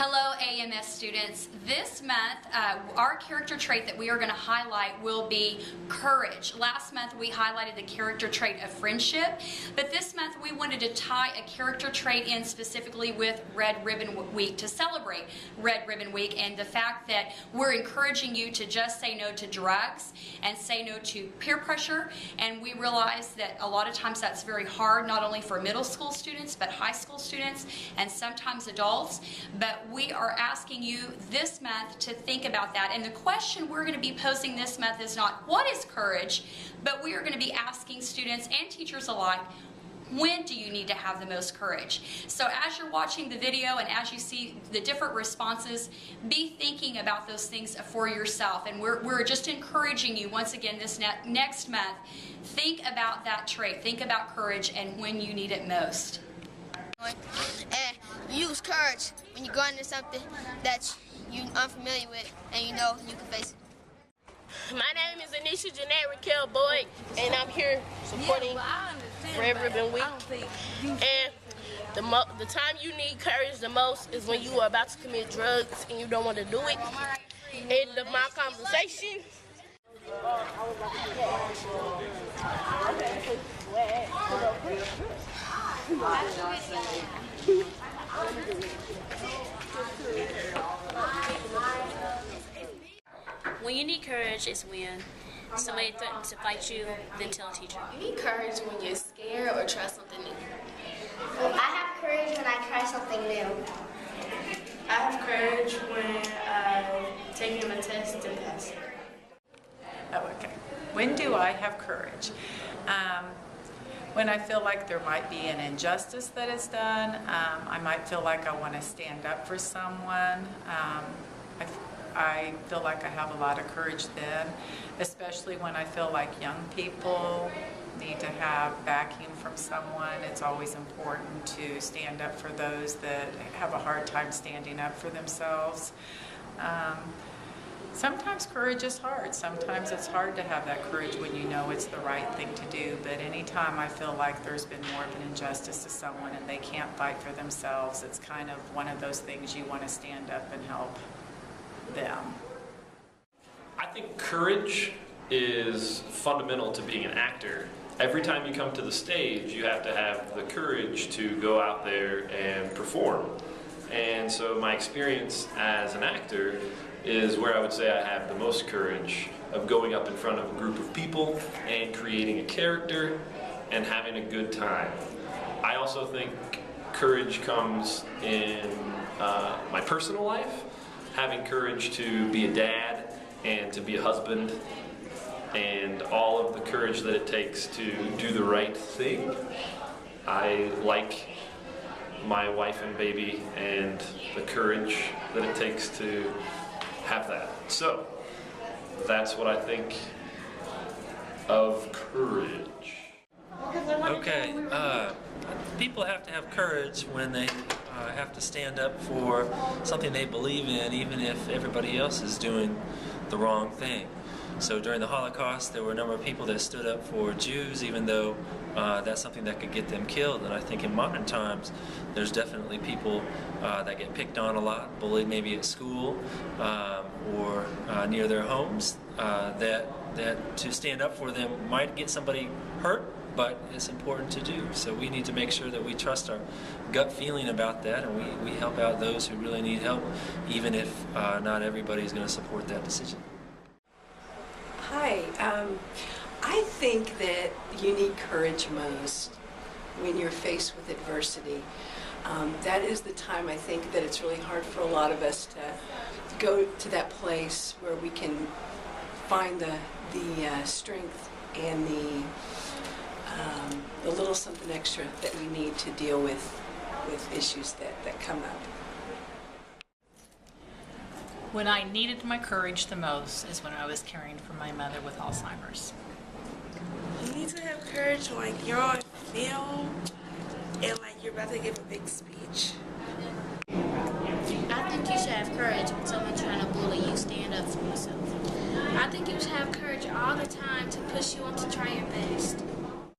Hello AMS students. This month our character trait that we are going to highlight will be courage. Last month we highlighted the character trait of friendship, but this month we wanted to tie a character trait in specifically with Red Ribbon Week to celebrate Red Ribbon Week and the fact that we're encouraging you to just say no to drugs and say no to peer pressure, and we realize that a lot of times that's very hard, not only for middle school students but high school students and sometimes adults. But we are asking you this month to think about that. And the question we're going to be posing this month is not what is courage, but we are going to be asking students and teachers alike, when do you need to have the most courage? So as you're watching the video and as you see the different responses, be thinking about those things for yourself. And we're just encouraging you once again this next month, think about that trait, think about courage and when you need it most. And use courage when you go into something that you're unfamiliar with and you know you can face it. My name is Anisha Janae Raquel Boyd, and I'm here supporting Red Ribbon Week. And the time you need courage the most is when you are about to commit drugs and you don't want to do it. End of my conversation. When you need courage is when somebody threatens to fight you, then tell a teacher. You need courage when you're scared or try something new. I have courage when I try something new. I have courage when taking a test and passing. Oh, okay. When do I have courage? When I feel like there might be an injustice that is done, I might feel like I want to stand up for someone. I feel like I have a lot of courage then, especially when I feel like young people need to have backing from someone. It's always important to stand up for those that have a hard time standing up for themselves. Sometimes courage is hard. Sometimes it's hard to have that courage when you know it's the right thing to do, but anytime I feel like there's been more of an injustice to someone and they can't fight for themselves, it's kind of one of those things you want to stand up and help them. I think courage is fundamental to being an actor. Every time you come to the stage, you have to have the courage to go out there and perform. And so my experience as an actor is where I would say I have the most courage of going up in front of a group of people and creating a character and having a good time. I also think courage comes in my personal life, having courage to be a dad and to be a husband and all of the courage that it takes to do the right thing. I like my wife and baby and the courage that it takes to have that. So that's what I think of courage. Okay, people have to have courage when they have to stand up for something they believe in, even if everybody else is doing the wrong thing. So during the Holocaust, there were a number of people that stood up for Jews, even though that's something that could get them killed. And I think in modern times, there's definitely people that get picked on a lot, bullied maybe at school or near their homes, that to stand up for them might get somebody hurt, but it's important to do. So we need to make sure that we trust our gut feeling about that, and we help out those who really need help, even if not everybody's going to support that decision. Hi, I think that you need courage most when you're faced with adversity. That is the time I think that it's really hard for a lot of us to go to that place where we can find the strength and the little something extra that we need to deal with issues that come up. When I needed my courage the most is when I was caring for my mother with Alzheimer's. You need to have courage when you're on film and like you're about to give a big speech. I think you should have courage when someone's trying to bully you, stand up for yourself. I think you should have courage all the time to push you on to try your best.